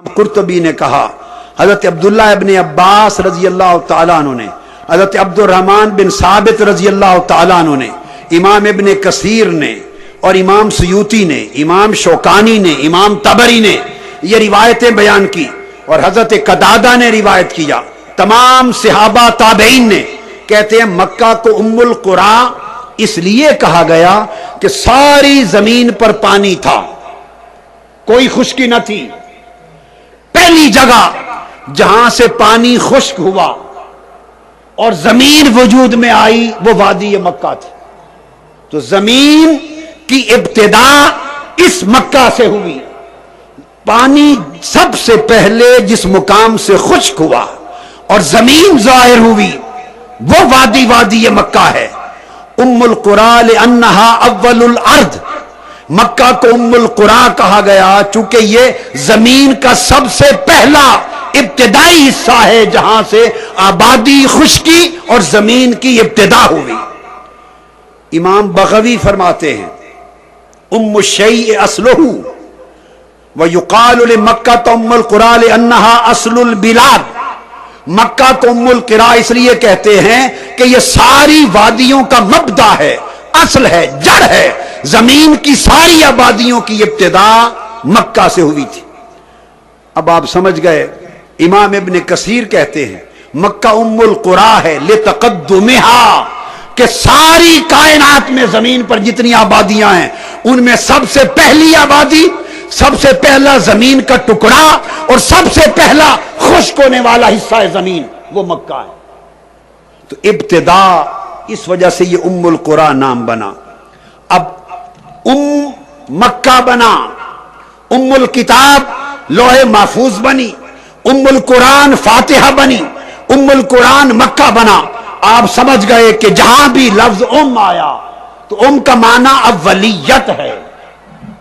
قرطبی نے کہا حضرت عبداللہ ابن عباس رضی اللہ تعالیٰ عنہ نے، حضرت عبد الرحمن بن ثابت رضی اللہ تعالیٰ عنہ نے، امام ابن کثیر نے اور امام سیوطی نے، امام شوکانی نے، امام طبری نے یہ روایتیں بیان کی، اور حضرت قتادہ نے روایت کیا، تمام صحابہ تابعین نے کہتے ہیں مکہ کو ام القرا اس لیے کہا گیا کہ ساری زمین پر پانی تھا، کوئی خشکی نہ تھی۔ پہلی جگہ جہاں سے پانی خشک ہوا اور زمین وجود میں آئی وہ وادی مکہ تھی، تو زمین کی ابتدا اس مکہ سے ہوئی۔ پانی سب سے پہلے جس مقام سے خشک ہوا اور زمین ظاہر ہوئی وہ وادی مکہ ہے۔ ام القرا لانہا اول الارض، مکہ کو ام القرا کہا گیا چونکہ یہ زمین کا سب سے پہلا ابتدائی حصہ ہے جہاں سے آبادی، خشکی اور زمین کی ابتدا ہوئی۔ امام بغوی فرماتے ہیں ام الشیء اصلہ ویقال لمکہ ام القرا لانہا اصل البلاد، مکہ کو ام القرا اس لیے کہتے ہیں کہ یہ ساری وادیوں کا مبدا ہے، اصل ہے، جڑ ہے، زمین کی ساری آبادیوں کی ابتدا مکہ سے ہوئی تھی۔ اب آپ سمجھ گئے، امام ابن کثیر کہتے ہیں مکہ ام القرا ہے لتقدمہا، کہ ساری کائنات میں زمین پر جتنی آبادیاں ہیں ان میں سب سے پہلی آبادی، سب سے پہلا زمین کا ٹکڑا اور سب سے پہلا خشک ہونے والا حصہ ہے زمین وہ مکہ ہے۔ تو ابتدا اس وجہ سے یہ ام القرا نام بنا۔ اب ام مکہ بنا، ام الکتاب لوح محفوظ بنی، ام القرآن فاتحہ بنی، ام القرآن مکہ بنا۔ آپ سمجھ گئے کہ جہاں بھی لفظ ام آیا تو ام کا معنی اولیت ہے،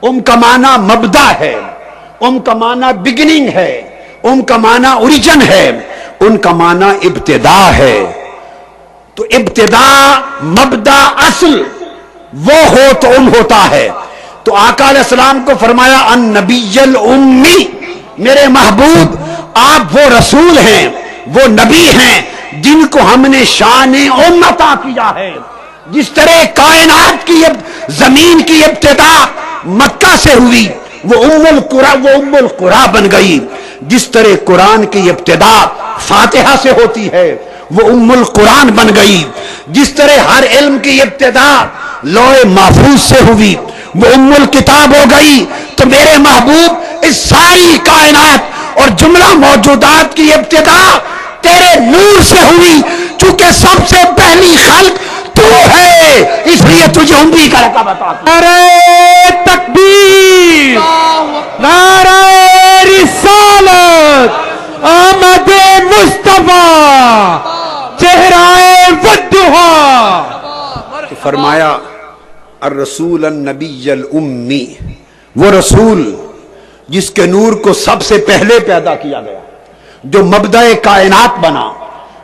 ام کا معنی مبدا ہے، ام کا معنی بگننگ ہے، ام کا معنی اوریجن ہے، ان کا معنی ابتدا ہے۔ تو ابتدا، مبدا، اصل وہ ہو تو ام ہوتا ہے۔ تو آقا علیہ السلام کو فرمایا النبی الامی، میرے محبوب آپ وہ رسول ہیں، وہ نبی ہیں جن کو ہم نے شان ام عطا کیا ہے۔ جس طرح کائنات کی زمین کی ابتدا مکہ سے ہوئی وہ ام القرا بن گئی، جس طرح قرآن کی ابتدا فاتحہ سے ہوتی ہے وہ ام القرآن بن گئی، جس طرح ہر علم کی ابتدا لوح محفوظ سے ہوئی وہ ام الکتاب ہو گئی۔ تو میرے محبوب اس ساری کائنات اور جملہ موجودات کی ابتدا تیرے نور سے ہوئی، چونکہ سب سے پہلی خلق تو ہے، اس لیے تجھے امی کا لقب عطا کیا۔ نعرہ تکبیر، نعرہ رسالت، آمد مصطفیٰ، چہرہ والضحیٰ۔ فرمایا الرسول النبی الامی، وہ رسول جس کے نور کو سب سے پہلے پیدا کیا گیا، جو مبدأ کائنات بنا،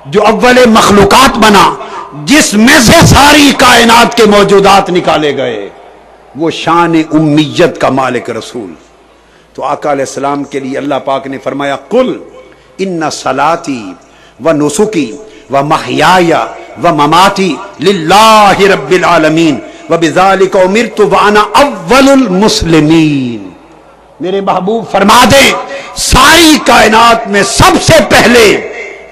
جو اول مخلوقات بنا، جس میں سے ساری کائنات کے موجودات نکالے گئے، وہ شان امیت کا مالک رسول۔ تو آقا علیہ السلام کے لیے اللہ پاک نے فرمایا قل ان صلاتی و نسکی و محیای و مماتی للہ رب العالمین وبذالک امرت وانا اول المسلمین۔ میرے محبوب فرما دے ساری کائنات میں سب سے پہلے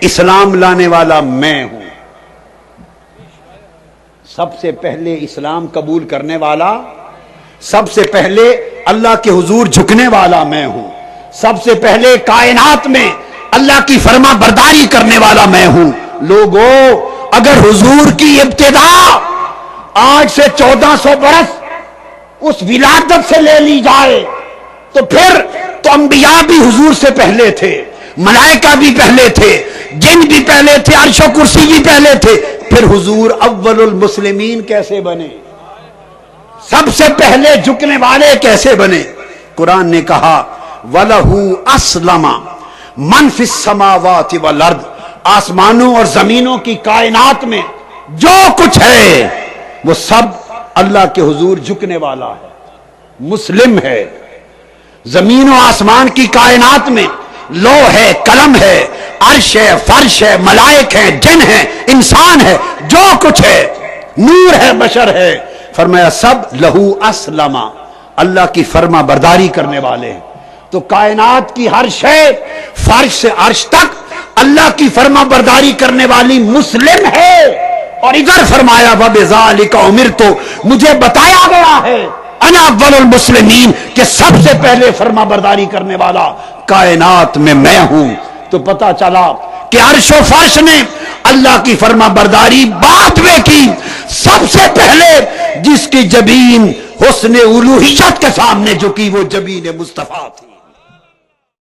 اسلام لانے والا میں ہوں، سب سے پہلے اسلام قبول کرنے والا، سب سے پہلے اللہ کے حضور جھکنے والا میں ہوں، سب سے پہلے کائنات میں اللہ کی فرما برداری کرنے والا میں ہوں۔ لوگوں اگر حضور کی ابتدا آج سے 1400 برس اس ولادت سے لے لی جائے تو پھر تو انبیاء بھی حضور سے پہلے تھے، ملائکہ بھی پہلے تھے، جن بھی پہلے تھے، عرش و کرسی بھی پہلے تھے، پھر حضور اول المسلمین کیسے بنے؟ سب سے پہلے جھکنے والے کیسے بنے؟ قرآن نے کہا وَلَهُ أَسْلَمَ مَنْ فِي السَّمَاوَاتِ وَالْأَرْضِ، آسمانوں اور زمینوں کی کائنات میں جو کچھ ہے وہ سب اللہ کے حضور جھکنے والا ہے، مسلم ہے۔ زمین و آسمان کی کائنات میں لوح ہے، قلم ہے، عرش ہے، فرش ہے، ملائک ہیں، جن ہیں، انسان ہے، جو کچھ ہے، نور ہے، بشر ہے، فرمایا سب لہو اسلم، اللہ کی فرما برداری کرنے والے ہیں۔ تو کائنات کی ہر شے فرش سے عرش تک اللہ کی فرما برداری کرنے والی مسلم ہے۔ اور ادھر فرمایا وَبِذَالِكَ أُمِرْتُ، مجھے بتایا گیا ہے انا اول المسلمین کہ سب سے پہلے فرما برداری کرنے والا کائنات میں ہوں۔ تو پتا چلا کہ عرش و فرش نے اللہ کی فرما برداری بعد میں کی، سب سے پہلے جس کی جبین حسن الوہیت کے سامنے جھکی وہ جبین مصطفیٰ تھی۔